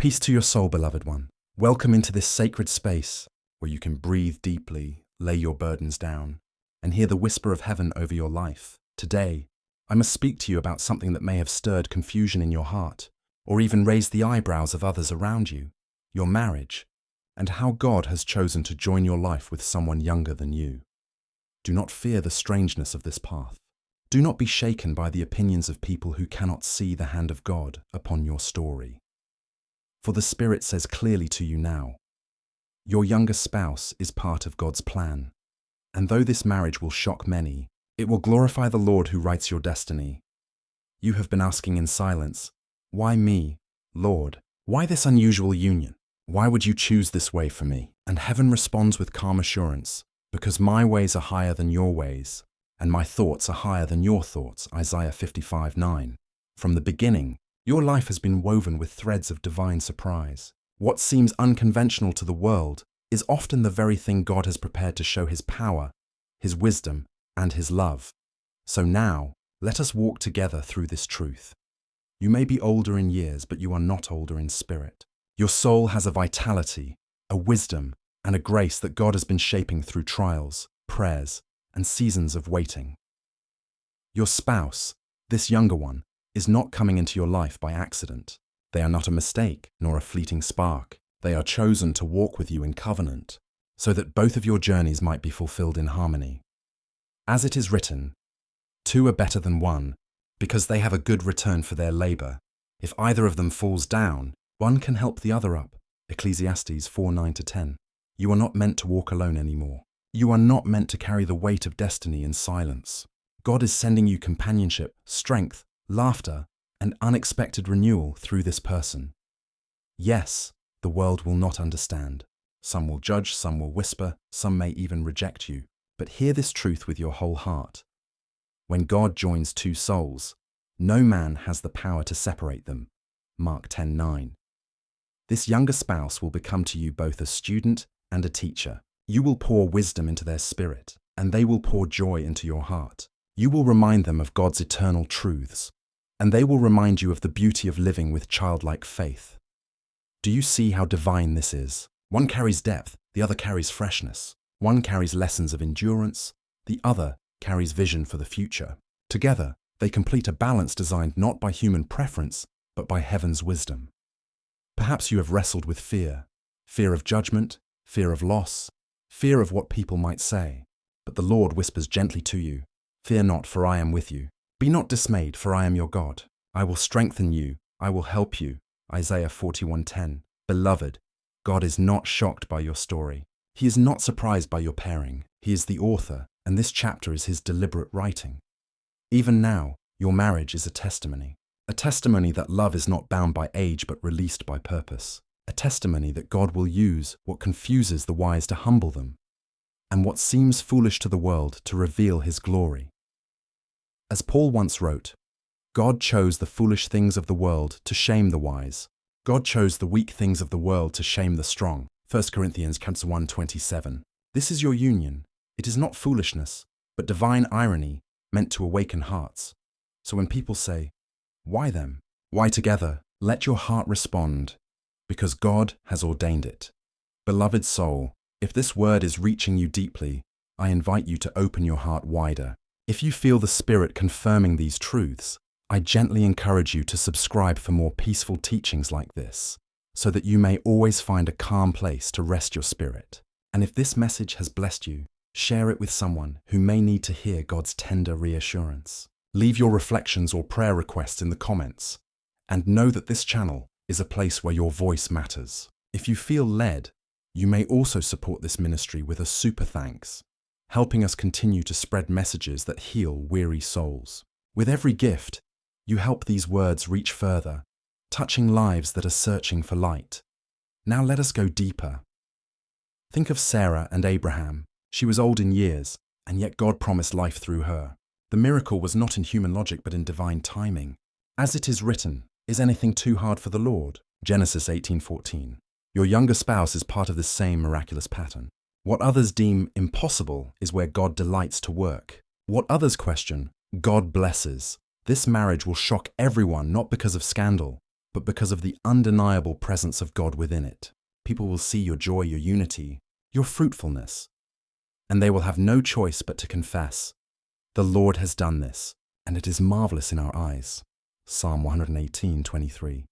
Peace to your soul, beloved one. Welcome into this sacred space where you can breathe deeply, lay your burdens down, and hear the whisper of heaven over your life. Today, I must speak to you about something that may have stirred confusion in your heart, or even raised the eyebrows of others around you, your marriage, and how God has chosen to join your life with someone younger than you. Do not fear the strangeness of this path. Do not be shaken by the opinions of people who cannot see the hand of God upon your story. For the Spirit says clearly to you now, your younger spouse is part of God's plan. And though this marriage will shock many, it will glorify the Lord who writes your destiny. You have been asking in silence, why me, Lord? Why this unusual union? Why would you choose this way for me? And heaven responds with calm assurance, because my ways are higher than your ways, and my thoughts are higher than your thoughts, Isaiah 55:9. From the beginning, your life has been woven with threads of divine surprise. What seems unconventional to the world is often the very thing God has prepared to show His power, His wisdom, and His love. So now, let us walk together through this truth. You may be older in years, but you are not older in spirit. Your soul has a vitality, a wisdom, and a grace that God has been shaping through trials, prayers, and seasons of waiting. Your spouse, this younger one, is not coming into your life by accident. They are not a mistake nor a fleeting spark. They are chosen to walk with you in covenant, so that both of your journeys might be fulfilled in harmony. As it is written, 2 are better than 1, because they have a good return for their labor. If either of them falls down, one can help the other up. Ecclesiastes 4:9-10. You are not meant to walk alone anymore. You are not meant to carry the weight of destiny in silence. God is sending you companionship, strength, laughter, and unexpected renewal through this person. Yes, the world will not understand. Some will judge, some will whisper, some may even reject you. But hear this truth with your whole heart. When God joins 2 souls, no man has the power to separate them. Mark 10:9. This younger spouse will become to you both a student and a teacher. You will pour wisdom into their spirit, and they will pour joy into your heart. You will remind them of God's eternal truths, and they will remind you of the beauty of living with childlike faith. Do you see how divine this is? One carries depth, the other carries freshness. One carries lessons of endurance, the other carries vision for the future. Together, they complete a balance designed not by human preference, but by heaven's wisdom. Perhaps you have wrestled with fear of judgment, fear of loss, fear of what people might say. But the Lord whispers gently to you, fear not, for I am with you. Be not dismayed, for I am your God. I will strengthen you, I will help you. Isaiah 41:10. Beloved, God is not shocked by your story. He is not surprised by your pairing. He is the author, and this chapter is His deliberate writing. Even now, your marriage is a testimony that love is not bound by age but released by purpose. A testimony that God will use what confuses the wise to humble them, and what seems foolish to the world to reveal His glory. As Paul once wrote, God chose the foolish things of the world to shame the wise. God chose the weak things of the world to shame the strong. 1 Corinthians 1:27. This is your union. It is not foolishness, but divine irony meant to awaken hearts. So when people say, why them? Why together? Let your heart respond, because God has ordained it. Beloved soul, if this word is reaching you deeply, I invite you to open your heart wider. If you feel the Spirit confirming these truths, I gently encourage you to subscribe for more peaceful teachings like this, so that you may always find a calm place to rest your spirit. And if this message has blessed you, share it with someone who may need to hear God's tender reassurance. Leave your reflections or prayer requests in the comments, and know that this channel is a place where your voice matters. If you feel led, you may also support this ministry with a super thanks, helping us continue to spread messages that heal weary souls. With every gift, you help these words reach further, touching lives that are searching for light. Now let us go deeper. Think of Sarah and Abraham. She was old in years, and yet God promised life through her. The miracle was not in human logic but in divine timing. As it is written, is anything too hard for the Lord? Genesis 18:14. Your younger spouse is part of this same miraculous pattern. What others deem impossible is where God delights to work. What others question, God blesses. This marriage will shock everyone, not because of scandal, but because of the undeniable presence of God within it. People will see your joy, your unity, your fruitfulness, and they will have no choice but to confess, "The Lord has done this, and it is marvelous in our eyes." Psalm 118:23.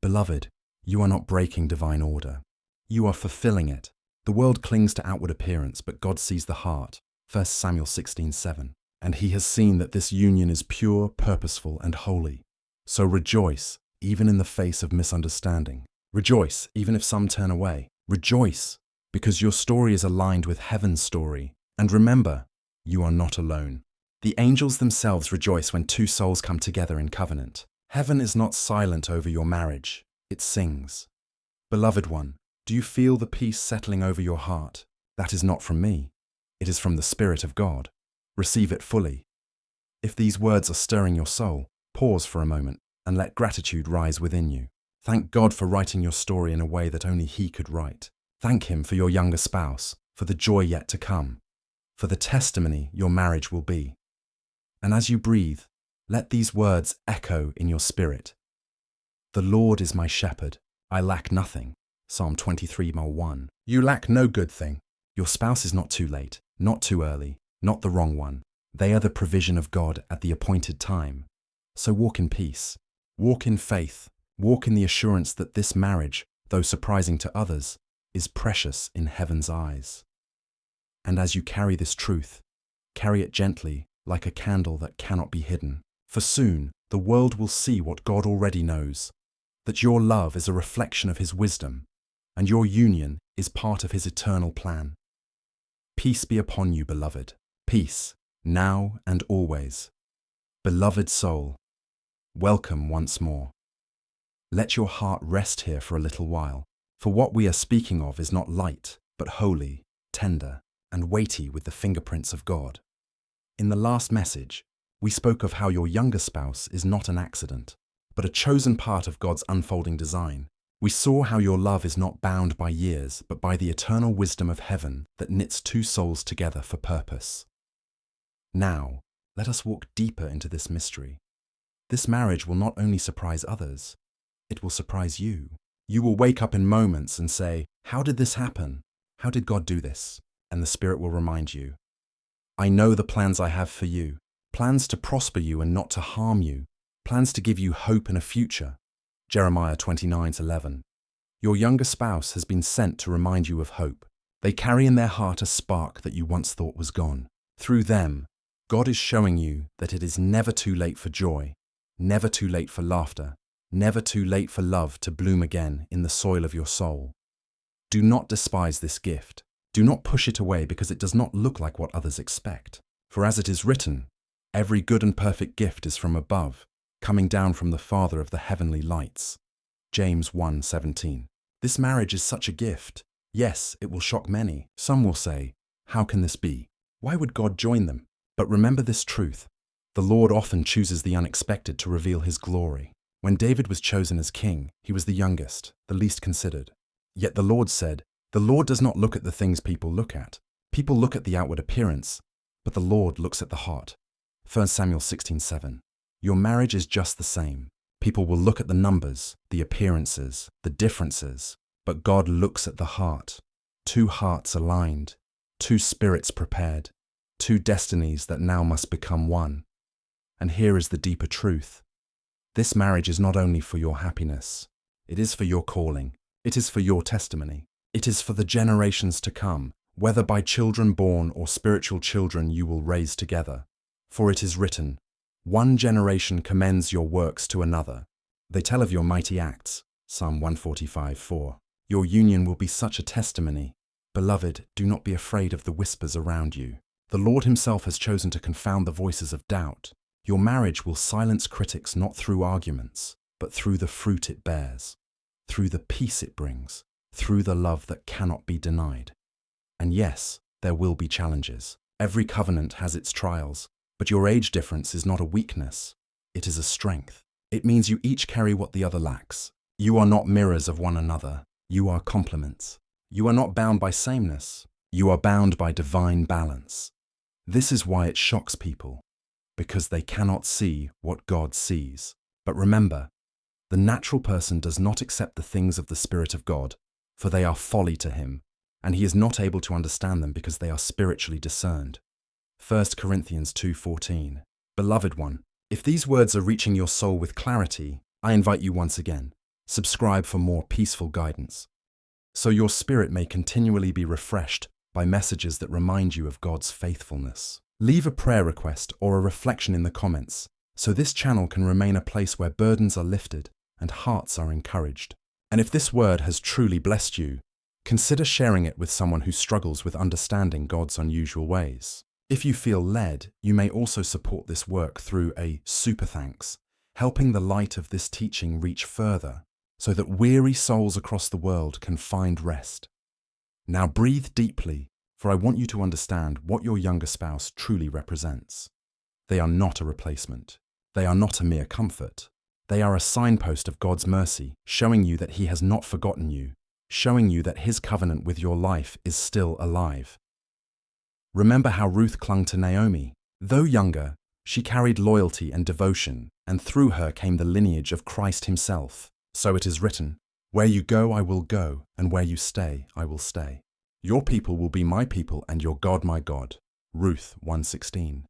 Beloved, you are not breaking divine order. You are fulfilling it. The world clings to outward appearance, but God sees the heart. 1 Samuel 16:7. And he has seen that this union is pure, purposeful, and holy. So rejoice, even in the face of misunderstanding. Rejoice, even if some turn away. Rejoice, because your story is aligned with heaven's story. And remember, you are not alone. The angels themselves rejoice when two souls come together in covenant. Heaven is not silent over your marriage, it sings. Beloved one, do you feel the peace settling over your heart? That is not from me. It is from the Spirit of God. Receive it fully. If these words are stirring your soul, pause for a moment and let gratitude rise within you. Thank God for writing your story in a way that only He could write. Thank Him for your younger spouse, for the joy yet to come, for the testimony your marriage will be. And as you breathe, let these words echo in your spirit. The Lord is my shepherd, I lack nothing. Psalm 23:1. You lack no good thing. Your spouse is not too late, not too early, not the wrong one. They are the provision of God at the appointed time. So walk in peace, walk in faith, walk in the assurance that this marriage, though surprising to others, is precious in heaven's eyes. And as you carry this truth, carry it gently, like a candle that cannot be hidden. For soon, the world will see what God already knows, that your love is a reflection of His wisdom, and your union is part of His eternal plan. Peace be upon you, beloved. Peace, now and always. Beloved soul, welcome once more. Let your heart rest here for a little while, for what we are speaking of is not light, but holy, tender, and weighty with the fingerprints of God. In the last message, we spoke of how your younger spouse is not an accident, but a chosen part of God's unfolding design. We saw how your love is not bound by years, but by the eternal wisdom of heaven that knits two souls together for purpose. Now, let us walk deeper into this mystery. This marriage will not only surprise others, it will surprise you. You will wake up in moments and say, "How did this happen? How did God do this?" And the Spirit will remind you, "I know the plans I have for you, plans to prosper you and not to harm you, plans to give you hope and a future." Jeremiah 29:11. Your younger spouse has been sent to remind you of hope. They carry in their heart a spark that you once thought was gone. Through them, God is showing you that it is never too late for joy, never too late for laughter, never too late for love to bloom again in the soil of your soul. Do not despise this gift. Do not push it away because it does not look like what others expect. For as it is written, every good and perfect gift is from above, coming down from the Father of the heavenly lights. James 1:17. This marriage is such a gift. Yes, it will shock many. Some will say, "How can this be? Why would God join them?" But remember this truth. The Lord often chooses the unexpected to reveal His glory. When David was chosen as king, he was the youngest, the least considered. Yet the Lord said, "The Lord does not look at the things people look at. People look at the outward appearance, but the Lord looks at the heart." 1 Samuel 16:7. Your marriage is just the same. People will look at the numbers, the appearances, the differences, but God looks at the heart. Two hearts aligned, two spirits prepared, two destinies that now must become one. And here is the deeper truth. This marriage is not only for your happiness, it is for your calling, it is for your testimony, it is for the generations to come, whether by children born or spiritual children you will raise together. For it is written, "One generation commends your works to another. They tell of your mighty acts." Psalm 145:4. Your union will be such a testimony. Beloved, do not be afraid of the whispers around you. The Lord Himself has chosen to confound the voices of doubt. Your marriage will silence critics not through arguments, but through the fruit it bears, through the peace it brings, through the love that cannot be denied. And yes, there will be challenges. Every covenant has its trials. But your age difference is not a weakness, it is a strength. It means you each carry what the other lacks. You are not mirrors of one another, you are complements. You are not bound by sameness, you are bound by divine balance. This is why it shocks people, because they cannot see what God sees. But remember, The natural person does not accept the things of the Spirit of God, for they are folly to him, and he is not able to understand them because they are spiritually discerned. 1 Corinthians 2:14. Beloved one, if these words are reaching your soul with clarity, I invite you once again, subscribe for more peaceful guidance, so your spirit may continually be refreshed by messages that remind you of God's faithfulness. Leave a prayer request or a reflection in the comments, so this channel can remain a place where burdens are lifted and hearts are encouraged. And if this word has truly blessed you, consider sharing it with someone who struggles with understanding God's unusual ways. If you feel led, you may also support this work through a super thanks, helping the light of this teaching reach further, so that weary souls across the world can find rest. Now breathe deeply, for I want you to understand what your younger spouse truly represents. They are not a replacement. They are not a mere comfort. They are a signpost of God's mercy, showing you that He has not forgotten you, showing you that His covenant with your life is still alive. Remember how Ruth clung to Naomi. Though younger, she carried loyalty and devotion, and through her came the lineage of Christ Himself. So it is written, "Where you go, I will go, and where you stay, I will stay. Your people will be my people, and your God my God." Ruth 1:16.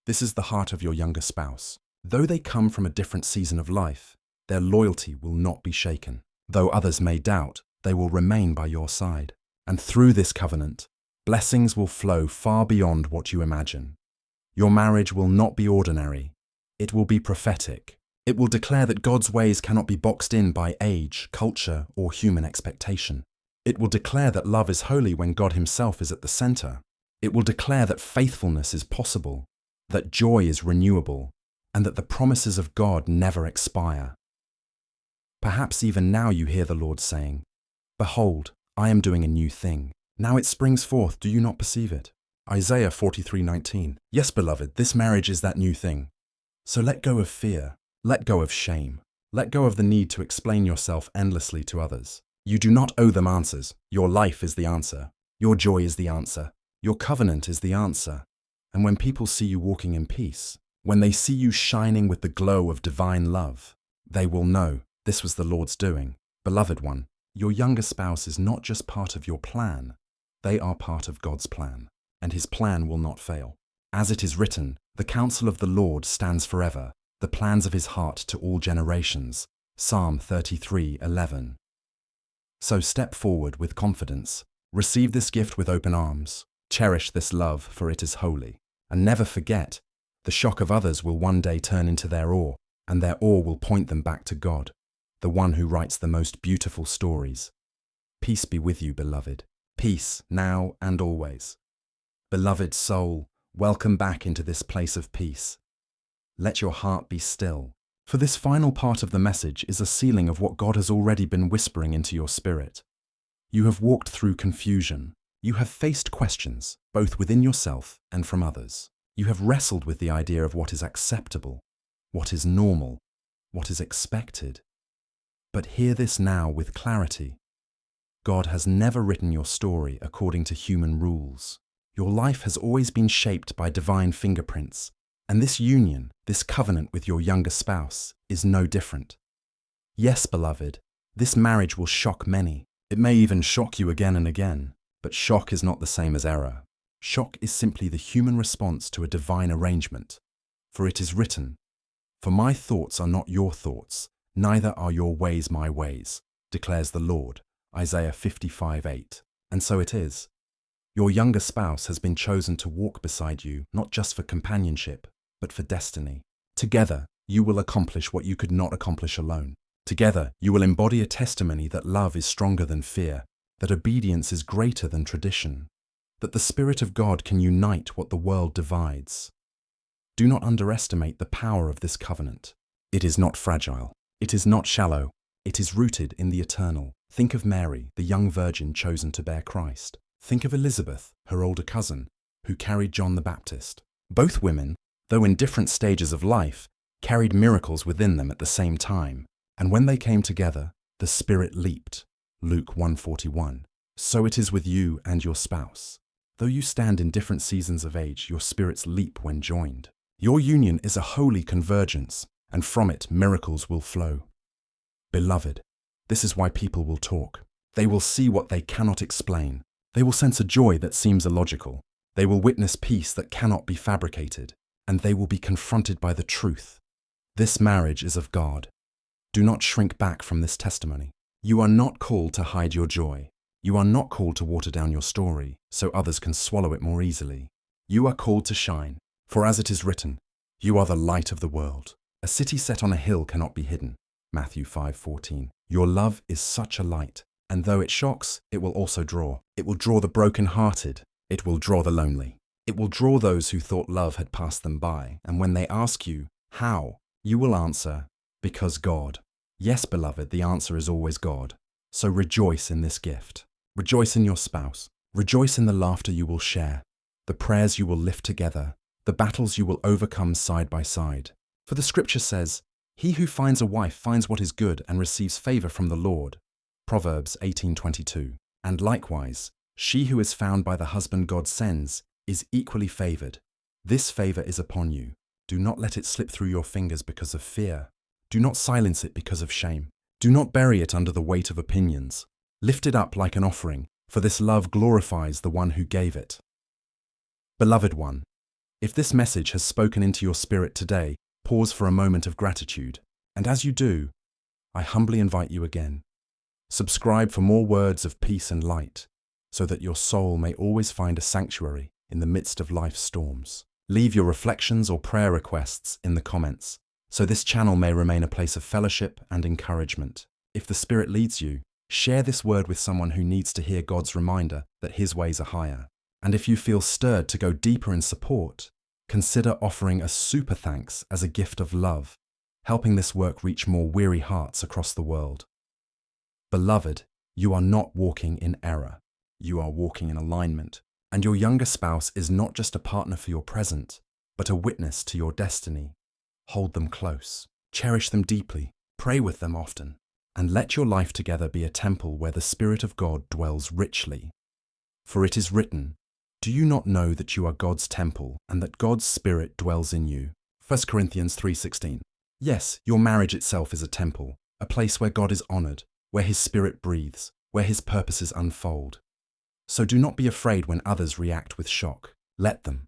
This is the heart of your younger spouse. Though they come from a different season of life, their loyalty will not be shaken. Though others may doubt, they will remain by your side. And through this covenant, blessings will flow far beyond what you imagine. Your marriage will not be ordinary. It will be prophetic. It will declare that God's ways cannot be boxed in by age, culture, or human expectation. It will declare that love is holy when God Himself is at the center. It will declare that faithfulness is possible, that joy is renewable, and that the promises of God never expire. Perhaps even now you hear the Lord saying, "Behold, I am doing a new thing. Now it springs forth, do you not perceive it?" Isaiah 43:19. Yes, beloved, this marriage is that new thing. So let go of fear, let go of shame, let go of the need to explain yourself endlessly to others. You do not owe them answers. Your life is the answer. Your joy is the answer. Your covenant is the answer. And when people see you walking in peace, when they see you shining with the glow of divine love, they will know this was the Lord's doing. Beloved one, your younger spouse is not just part of your plan. They are part of God's plan, and His plan will not fail. As it is written, "The counsel of the Lord stands forever, the plans of His heart to all generations." Psalm 33:11. So step forward with confidence. Receive this gift with open arms. Cherish this love, for it is holy. And never forget, the shock of others will one day turn into their awe, and their awe will point them back to God, the one who writes the most beautiful stories. Peace be with you, beloved. Peace now and always. Beloved soul, welcome back into this place of peace. Let your heart be still, for this final part of the message is a sealing of what God has already been whispering into your spirit. You have walked through confusion. You have faced questions, both within yourself and from others. You have wrestled with the idea of what is acceptable, what is normal, what is expected. But hear this now with clarity. God has never written your story according to human rules. Your life has always been shaped by divine fingerprints, and this union, this covenant with your younger spouse, is no different. Yes, beloved, this marriage will shock many. It may even shock you again and again, but shock is not the same as error. Shock is simply the human response to a divine arrangement. For it is written, "For my thoughts are not your thoughts, neither are your ways my ways, declares the Lord." Isaiah 55:8. And so it is. Your younger spouse has been chosen to walk beside you, not just for companionship, but for destiny. Together, you will accomplish what you could not accomplish alone. Together, you will embody a testimony that love is stronger than fear, that obedience is greater than tradition, that the Spirit of God can unite what the world divides. Do not underestimate the power of this covenant. It is not fragile. It is not shallow. It is rooted in the eternal. Think of Mary, the young virgin chosen to bear Christ. Think of Elizabeth, her older cousin, who carried John the Baptist. Both women, though in different stages of life, carried miracles within them at the same time. And when they came together, the Spirit leaped. Luke 1:41. So it is with you and your spouse. Though you stand in different seasons of age, your spirits leap when joined. Your union is a holy convergence, and from it miracles will flow. Beloved, this is why people will talk. They will see what they cannot explain. They will sense a joy that seems illogical. They will witness peace that cannot be fabricated. And they will be confronted by the truth. This marriage is of God. Do not shrink back from this testimony. You are not called to hide your joy. You are not called to water down your story so others can swallow it more easily. You are called to shine, for as it is written, you are the light of the world. A city set on a hill cannot be hidden. Matthew 5:14. Your love is such a light, and though it shocks, it will also draw. It will draw the broken-hearted. It will draw the lonely. It will draw those who thought love had passed them by, and when they ask you, how, you will answer, because God. Yes, beloved, the answer is always God. So rejoice in this gift. Rejoice in your spouse. Rejoice in the laughter you will share, the prayers you will lift together, the battles you will overcome side by side. For the scripture says, he who finds a wife finds what is good and receives favor from the Lord. Proverbs 18:22. And likewise, she who is found by the husband God sends is equally favored. This favor is upon you. Do not let it slip through your fingers because of fear. Do not silence it because of shame. Do not bury it under the weight of opinions. Lift it up like an offering, for this love glorifies the one who gave it. Beloved one, if this message has spoken into your spirit today, pause for a moment of gratitude. And as you do, I humbly invite you again. Subscribe for more words of peace and light, so that your soul may always find a sanctuary in the midst of life's storms. Leave your reflections or prayer requests in the comments, so this channel may remain a place of fellowship and encouragement. If the Spirit leads you, share this word with someone who needs to hear God's reminder that His ways are higher. And if you feel stirred to go deeper in support, consider offering a super thanks as a gift of love, helping this work reach more weary hearts across the world. Beloved, you are not walking in error. You are walking in alignment. And your younger spouse is not just a partner for your present, but a witness to your destiny. Hold them close, cherish them deeply, pray with them often, and let your life together be a temple where the Spirit of God dwells richly. For it is written, do you not know that you are God's temple and that God's Spirit dwells in you? 1 Corinthians 3:16. Yes, your marriage itself is a temple, a place where God is honored, where His Spirit breathes, where His purposes unfold. So do not be afraid when others react with shock. Let them.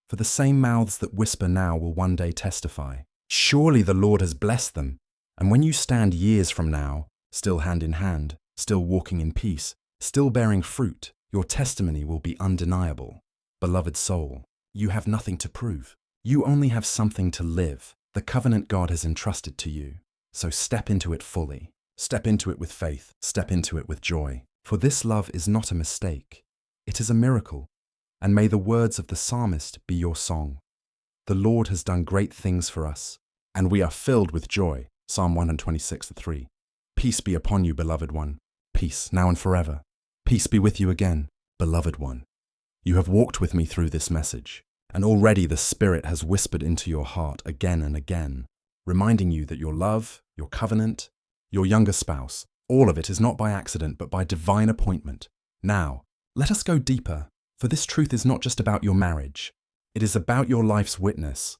For the same mouths that whisper now will one day testify. Surely the Lord has blessed them. And when you stand years from now, still hand in hand, still walking in peace, still bearing fruit, your testimony will be undeniable. Beloved soul, you have nothing to prove. You only have something to live, the covenant God has entrusted to you. So step into it fully. Step into it with faith. Step into it with joy. For this love is not a mistake, it is a miracle, and may the words of the psalmist be your song. The Lord has done great things for us, and we are filled with joy. Psalm 126:3. Peace be upon you, beloved one. Peace now and forever. Peace be with you again, beloved one. You have walked with me through this message, and already the Spirit has whispered into your heart again and again, reminding you that your love, your covenant, your younger spouse, all of it is not by accident, but by divine appointment. Now, let us go deeper, for this truth is not just about your marriage. It is about your life's witness.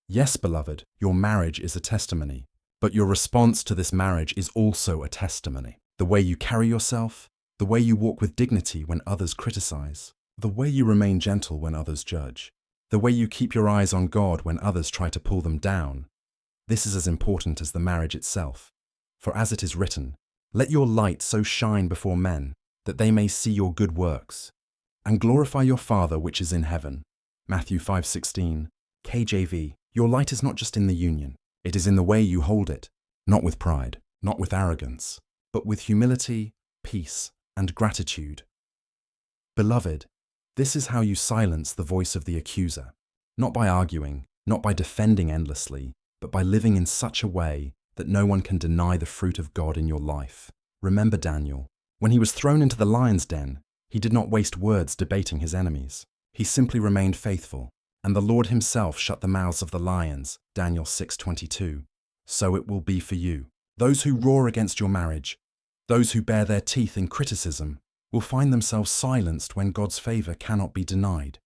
Yes, beloved, your marriage is a testimony, but your response to this marriage is also a testimony. The way you carry yourself, the way you walk with dignity when others criticize, the way you remain gentle when others judge, the way you keep your eyes on God when others try to pull them down. This is as important as the marriage itself. For as it is written, let your light so shine before men, that they may see your good works, and glorify your Father which is in heaven. Matthew 5:16, KJV. Your light is not just in the union, it is in the way you hold it, not with pride, not with arrogance, but with humility, peace, and gratitude. Beloved, this is how you silence the voice of the accuser, not by arguing, not by defending endlessly, but by living in such a way that no one can deny the fruit of God in your life. Remember Daniel. When he was thrown into the lion's den, he did not waste words debating his enemies. He simply remained faithful, and the Lord Himself shut the mouths of the lions, Daniel 6:22. So it will be for you. Those who roar against your marriage, those who bare their teeth in criticism, will find themselves silenced when God's favor cannot be denied.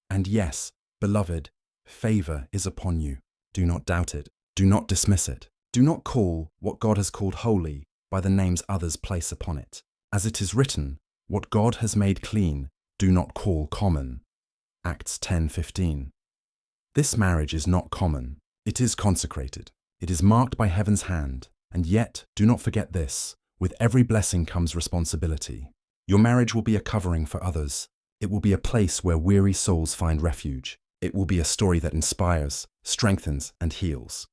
And yes, beloved, favor is upon you. Do not doubt it. Do not dismiss it. Do not call what God has called holy by the names others place upon it. As it is written, what God has made clean, do not call common. Acts 10:15. This marriage is not common. It is consecrated. It is marked by heaven's hand. And yet, do not forget this, with every blessing comes responsibility. Your marriage will be a covering for others. It will be a place where weary souls find refuge. It will be a story that inspires, strengthens, and heals.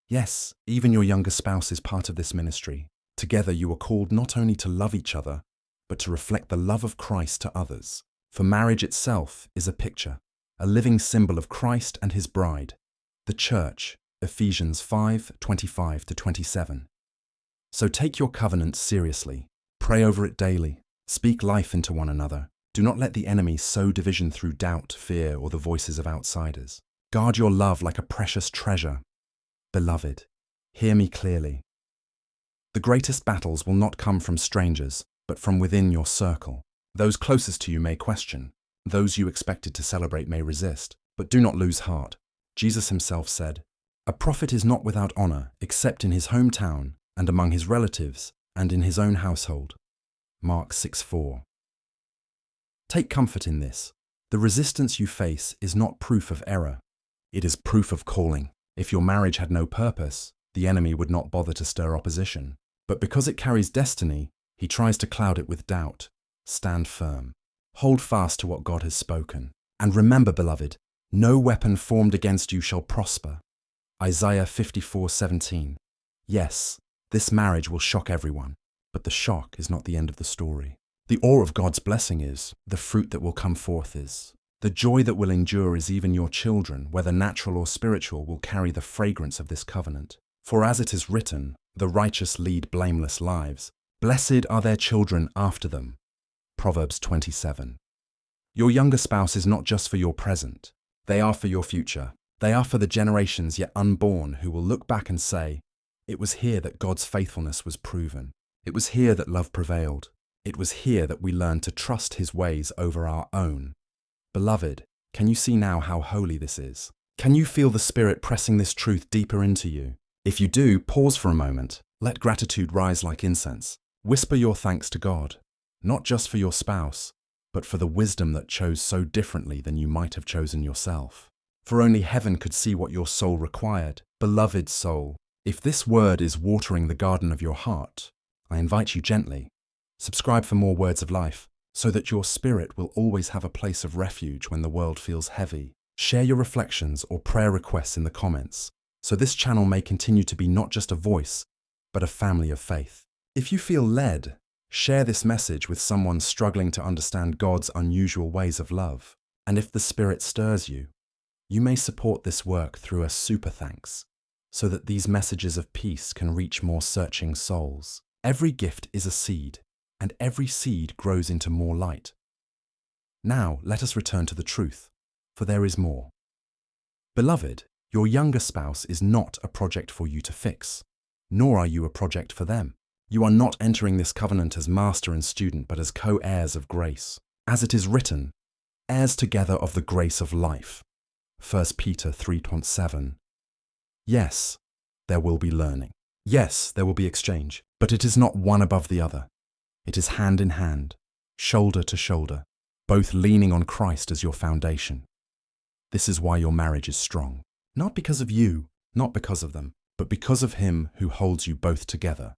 Yes, even your younger spouse is part of this ministry. Together you are called not only to love each other, but to reflect the love of Christ to others. For marriage itself is a picture, a living symbol of Christ and his bride, the church, Ephesians 5:25-27. So take your covenant seriously. Pray over it daily. Speak life into one another. Do not let the enemy sow division through doubt, fear, or the voices of outsiders. Guard your love like a precious treasure. Beloved, hear me clearly. The greatest battles will not come from strangers, but from within your circle. Those closest to you may question. Those you expected to celebrate may resist. But do not lose heart. Jesus himself said, "A prophet is not without honor except in his hometown and among his relatives and in his own household." Mark 6:4. Take comfort in this. The resistance you face is not proof of error. It is proof of calling. If your marriage had no purpose, the enemy would not bother to stir opposition. But because it carries destiny, he tries to cloud it with doubt. Stand firm. Hold fast to what God has spoken. And remember, beloved, no weapon formed against you shall prosper. Isaiah 54:17. Yes, this marriage will shock everyone, but the shock is not the end of the story. The awe of God's blessing is, the fruit that will come forth is. The joy that will endure is even your children, whether natural or spiritual, will carry the fragrance of this covenant. For as it is written, the righteous lead blameless lives. Blessed are their children after them. Proverbs 27. Your younger spouse is not just for your present. They are for your future. They are for the generations yet unborn who will look back and say, "It was here that God's faithfulness was proven. It was here that love prevailed. It was here that we learned to trust his ways over our own." Beloved, can you see now how holy this is? Can you feel the Spirit pressing this truth deeper into you? If you do, pause for a moment. Let gratitude rise like incense. Whisper your thanks to God, not just for your spouse, but for the wisdom that chose so differently than you might have chosen yourself. For only heaven could see what your soul required. Beloved soul, if this word is watering the garden of your heart, I invite you gently. Subscribe for more words of life, so that your spirit will always have a place of refuge when the world feels heavy. Share your reflections or prayer requests in the comments, so this channel may continue to be not just a voice, but a family of faith. If you feel led, share this message with someone struggling to understand God's unusual ways of love. And if the Spirit stirs you, you may support this work through a super thanks, so that these messages of peace can reach more searching souls. Every gift is a seed, and every seed grows into more light. Now let us return to the truth, for there is more. Beloved, your younger spouse is not a project for you to fix, nor are you a project for them. You are not entering this covenant as master and student, but as co-heirs of grace. As it is written, heirs together of the grace of life. 1 Peter 3:7. Yes, there will be learning. Yes, there will be exchange, but it is not one above the other. It is hand in hand, shoulder to shoulder, both leaning on Christ as your foundation. This is why your marriage is strong. Not because of you, not because of them, but because of him who holds you both together.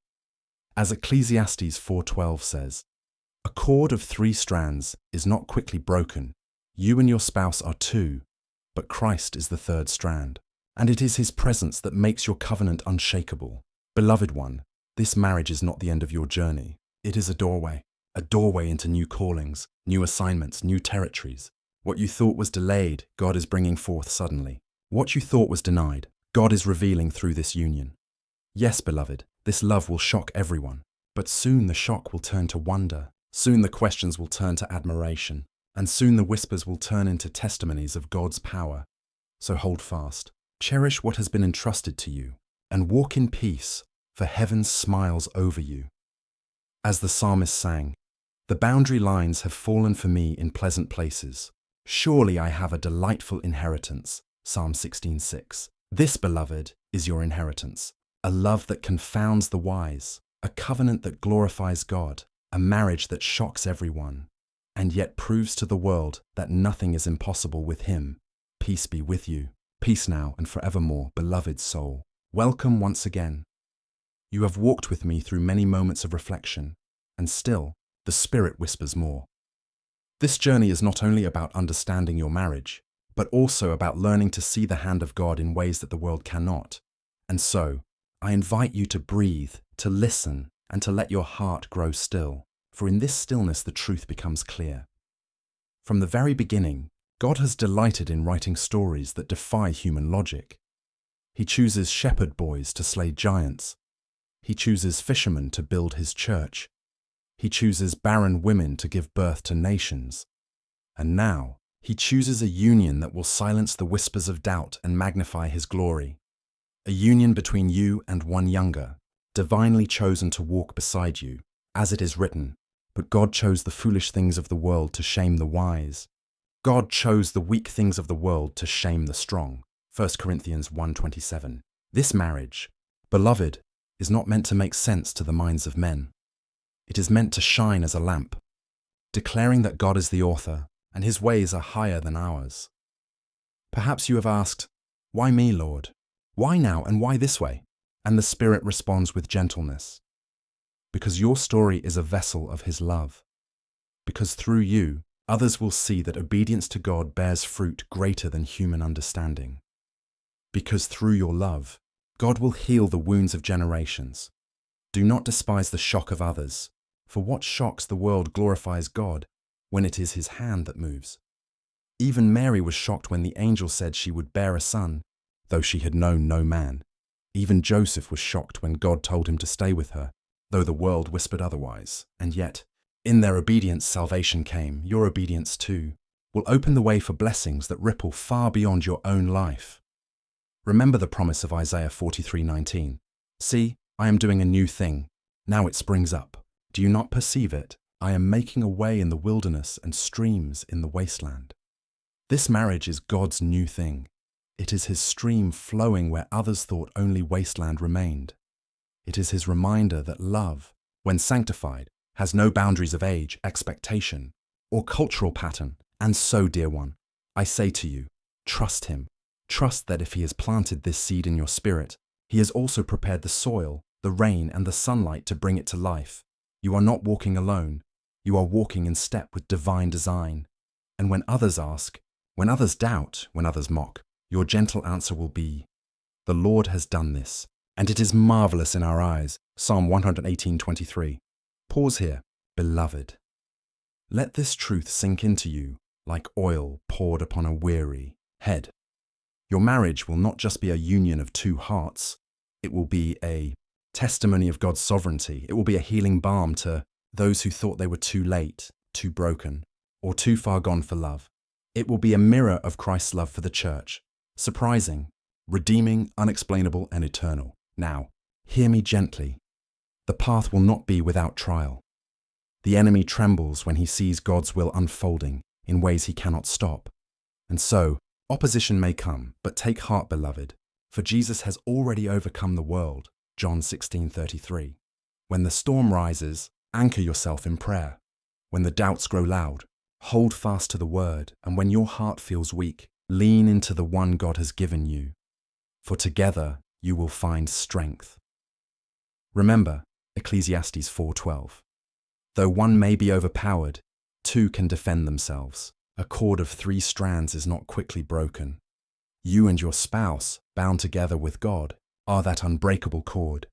As Ecclesiastes 4:12 says, "A cord of 3 strands is not quickly broken. You and your spouse are 2, but Christ is the 3rd strand. And it is his presence that makes your covenant unshakable." Beloved one, this marriage is not the end of your journey. It is a doorway into new callings, new assignments, new territories. What you thought was delayed, God is bringing forth suddenly. What you thought was denied, God is revealing through this union. Yes, beloved, this love will shock everyone, but soon the shock will turn to wonder. Soon the questions will turn to admiration, and soon the whispers will turn into testimonies of God's power. So hold fast, cherish what has been entrusted to you, and walk in peace, for heaven smiles over you. As the psalmist sang, "The boundary lines have fallen for me in pleasant places. Surely I have a delightful inheritance." Psalm 16:6. This, beloved, is your inheritance, a love that confounds the wise, a covenant that glorifies God, a marriage that shocks everyone, and yet proves to the world that nothing is impossible with Him. Peace be with you. Peace now and forevermore, beloved soul. Welcome once again. You have walked with me through many moments of reflection, and still, the Spirit whispers more. This journey is not only about understanding your marriage, but also about learning to see the hand of God in ways that the world cannot. And so, I invite you to breathe, to listen, and to let your heart grow still, for in this stillness the truth becomes clear. From the very beginning, God has delighted in writing stories that defy human logic. He chooses shepherd boys to slay giants. He chooses fishermen to build His church. He chooses barren women to give birth to nations. And now, He chooses a union that will silence the whispers of doubt and magnify His glory. A union between you and one younger, divinely chosen to walk beside you, as it is written, "But God chose the foolish things of the world to shame the wise. God chose the weak things of the world to shame the strong." 1 Corinthians 1:27. This marriage, beloved, is not meant to make sense to the minds of men. It is meant to shine as a lamp, declaring that God is the author and His ways are higher than ours. Perhaps you have asked, "Why me, Lord? Why now and why this way?" And the Spirit responds with gentleness. Because your story is a vessel of His love. Because through you, others will see that obedience to God bears fruit greater than human understanding. Because through your love, God will heal the wounds of generations. Do not despise the shock of others, for what shocks the world glorifies God when it is His hand that moves. Even Mary was shocked when the angel said she would bear a son, though she had known no man. Even Joseph was shocked when God told him to stay with her, though the world whispered otherwise. And yet, in their obedience, salvation came. Your obedience too will open the way for blessings that ripple far beyond your own life. Remember the promise of Isaiah 43:19. "See, I am doing a new thing. Now it springs up. Do you not perceive it? I am making a way in the wilderness and streams in the wasteland." This marriage is God's new thing. It is His stream flowing where others thought only wasteland remained. It is His reminder that love, when sanctified, has no boundaries of age, expectation, or cultural pattern. And so, dear one, I say to you, trust Him. Trust that if He has planted this seed in your spirit, He has also prepared the soil, the rain, and the sunlight to bring it to life. You are not walking alone. You are walking in step with divine design. And when others ask, when others doubt, when others mock, your gentle answer will be, "The Lord has done this, and it is marvelous in our eyes." Psalm 118:23. Pause here, beloved. Let this truth sink into you like oil poured upon a weary head. Your marriage will not just be a union of two hearts. It will be a testimony of God's sovereignty. It will be a healing balm to those who thought they were too late, too broken, or too far gone for love. It will be a mirror of Christ's love for the church. Surprising, redeeming, unexplainable, and eternal. Now, hear me gently. The path will not be without trial. The enemy trembles when he sees God's will unfolding in ways he cannot stop. And so, opposition may come, but take heart, beloved, for Jesus has already overcome the world. John 16:33. When the storm rises, anchor yourself in prayer. When the doubts grow loud, hold fast to the word. And when your heart feels weak, lean into the one God has given you. For together you will find strength. Remember Ecclesiastes 4:12. Though one may be overpowered, two can defend themselves. A cord of 3 strands is not quickly broken. You and your spouse, bound together with God, are that unbreakable cord.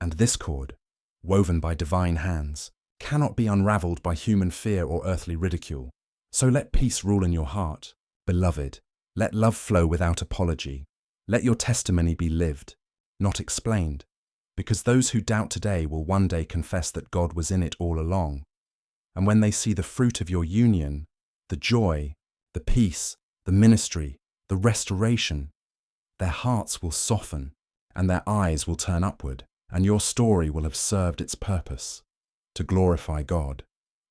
And this cord, woven by divine hands, cannot be unraveled by human fear or earthly ridicule. So let peace rule in your heart. Beloved, let love flow without apology. Let your testimony be lived, not explained, because those who doubt today will one day confess that God was in it all along. And when they see the fruit of your union, the joy, the peace, the ministry, the restoration, their hearts will soften and their eyes will turn upward, and your story will have served its purpose, to glorify God.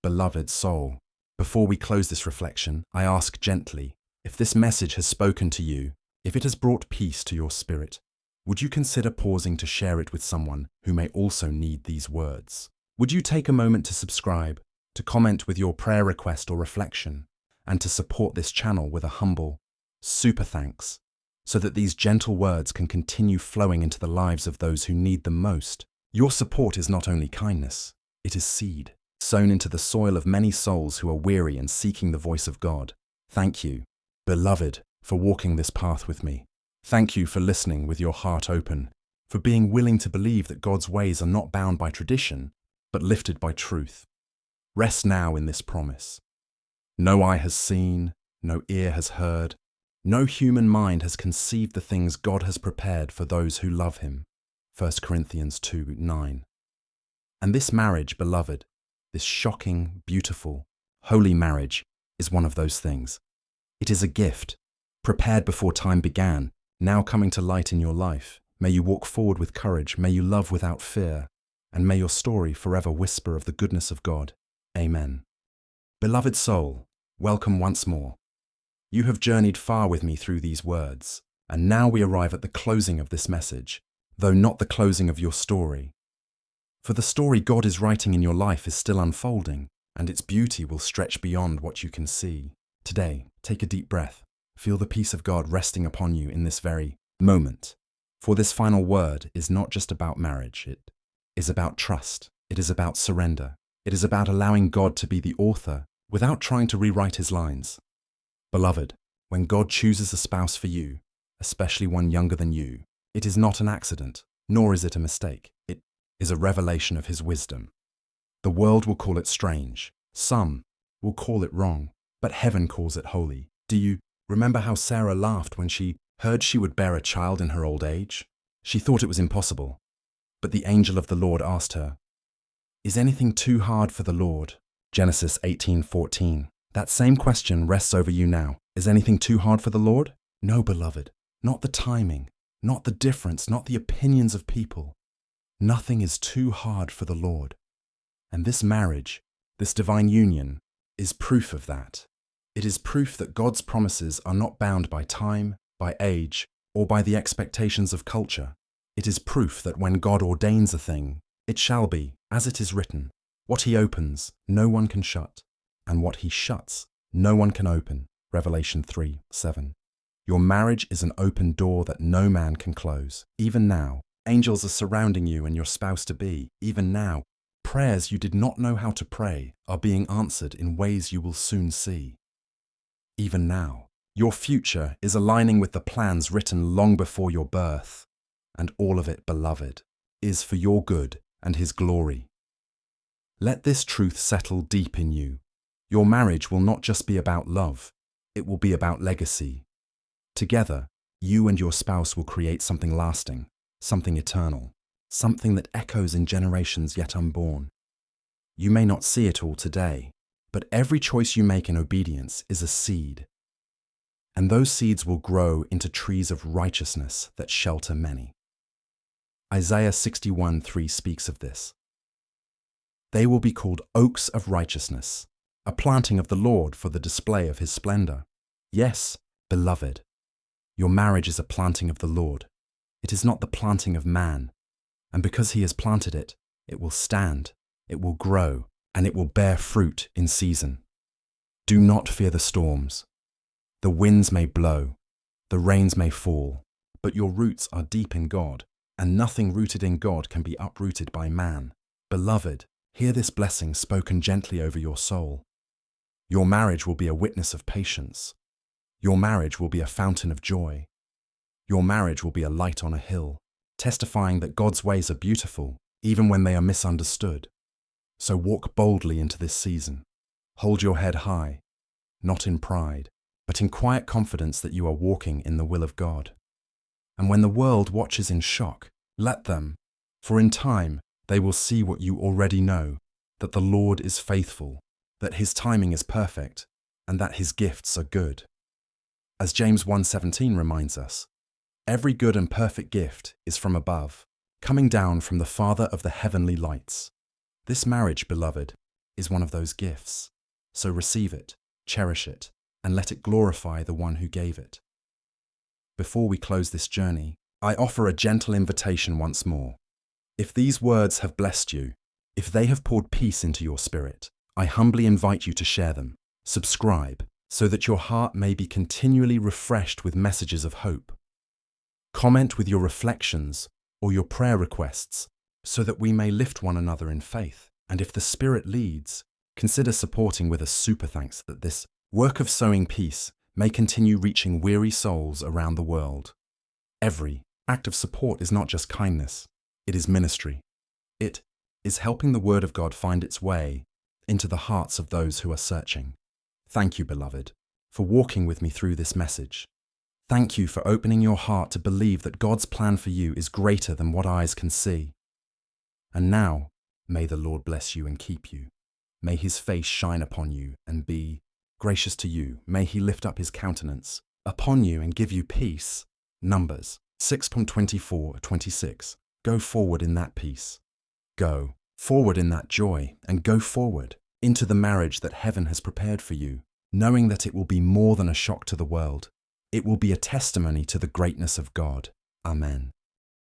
Beloved soul, before we close this reflection, I ask gently, if this message has spoken to you, if it has brought peace to your spirit, would you consider pausing to share it with someone who may also need these words? Would you take a moment to subscribe, to comment with your prayer request or reflection, and to support this channel with a humble, super thanks, so that these gentle words can continue flowing into the lives of those who need them most? Your support is not only kindness, it is seed, sown into the soil of many souls who are weary and seeking the voice of God. Thank you, beloved, for walking this path with me. Thank you for listening with your heart open, for being willing to believe that God's ways are not bound by tradition, but lifted by truth. Rest now in this promise. No eye has seen, no ear has heard, no human mind has conceived the things God has prepared for those who love him. 1 Corinthians 2:9. And this marriage, beloved, this shocking, beautiful, holy marriage, is one of those things. It is a gift, prepared before time began, now coming to light in your life. May you walk forward with courage, may you love without fear, and may your story forever whisper of the goodness of God. Amen. Beloved soul, welcome once more. You have journeyed far with me through these words, and now we arrive at the closing of this message, though not the closing of your story. For the story God is writing in your life is still unfolding, and its beauty will stretch beyond what you can see. Today, take a deep breath. Feel the peace of God resting upon you in this very moment. For this final word is not just about marriage, it is about trust, it is about surrender, it is about allowing God to be the author without trying to rewrite his lines. Beloved, when God chooses a spouse for you, especially one younger than you, it is not an accident, nor is it a mistake. It is a revelation of his wisdom. The world will call it strange, some will call it wrong, but heaven calls it holy. Do you remember how Sarah laughed when she heard she would bear a child in her old age? She thought it was impossible. But the angel of the Lord asked her, "Is anything too hard for the Lord?" Genesis 18:14. That same question rests over you now. Is anything too hard for the Lord? No, beloved. Not the timing, not the difference, not the opinions of people. Nothing is too hard for the Lord. And this marriage, this divine union, is proof of that. It is proof that God's promises are not bound by time, by age, or by the expectations of culture. It is proof that when God ordains a thing, it shall be, as it is written. What he opens, no one can shut, and what he shuts, no one can open. Revelation 3:7. Your marriage is an open door that no man can close. Even now, angels are surrounding you and your spouse-to-be. Even now, prayers you did not know how to pray are being answered in ways you will soon see. Even now, your future is aligning with the plans written long before your birth, and all of it, beloved, is for your good and his glory. Let this truth settle deep in you. Your marriage will not just be about love, it will be about legacy. Together, you and your spouse will create something lasting, something eternal, something that echoes in generations yet unborn. You may not see it all today, but every choice you make in obedience is a seed. And those seeds will grow into trees of righteousness that shelter many. Isaiah 61:3 speaks of this. They will be called oaks of righteousness, a planting of the Lord for the display of his splendor. Yes, beloved, your marriage is a planting of the Lord. It is not the planting of man. And because he has planted it, it will stand, it will grow, and it will bear fruit in season. Do not fear the storms. The winds may blow, the rains may fall, but your roots are deep in God, and nothing rooted in God can be uprooted by man. Beloved, hear this blessing spoken gently over your soul. Your marriage will be a witness of patience. Your marriage will be a fountain of joy. Your marriage will be a light on a hill, testifying that God's ways are beautiful, even when they are misunderstood. So walk boldly into this season. Hold your head high, not in pride, but in quiet confidence that you are walking in the will of God. And when the world watches in shock, let them, for in time they will see what you already know, that the Lord is faithful, that his timing is perfect, and that his gifts are good. As James 1:17 reminds us, every good and perfect gift is from above, coming down from the Father of the heavenly lights. This marriage, beloved, is one of those gifts. So receive it, cherish it, and let it glorify the one who gave it. Before we close this journey, I offer a gentle invitation once more. If these words have blessed you, if they have poured peace into your spirit, I humbly invite you to share them. Subscribe so that your heart may be continually refreshed with messages of hope. Comment with your reflections or your prayer requests so that we may lift one another in faith. And if the Spirit leads, consider supporting with a super thanks that this work of sowing peace may continue reaching weary souls around the world. Every act of support is not just kindness, it is ministry. It is helping the Word of God find its way into the hearts of those who are searching. Thank you, beloved, for walking with me through this message. Thank you for opening your heart to believe that God's plan for you is greater than what eyes can see. And now, may the Lord bless you and keep you. May His face shine upon you and be gracious to you. May He lift up His countenance upon you and give you peace. Numbers 6:24-26. Go forward in that peace. Go forward in that joy, and go forward into the marriage that heaven has prepared for you, knowing that it will be more than a shock to the world. It will be a testimony to the greatness of God. Amen.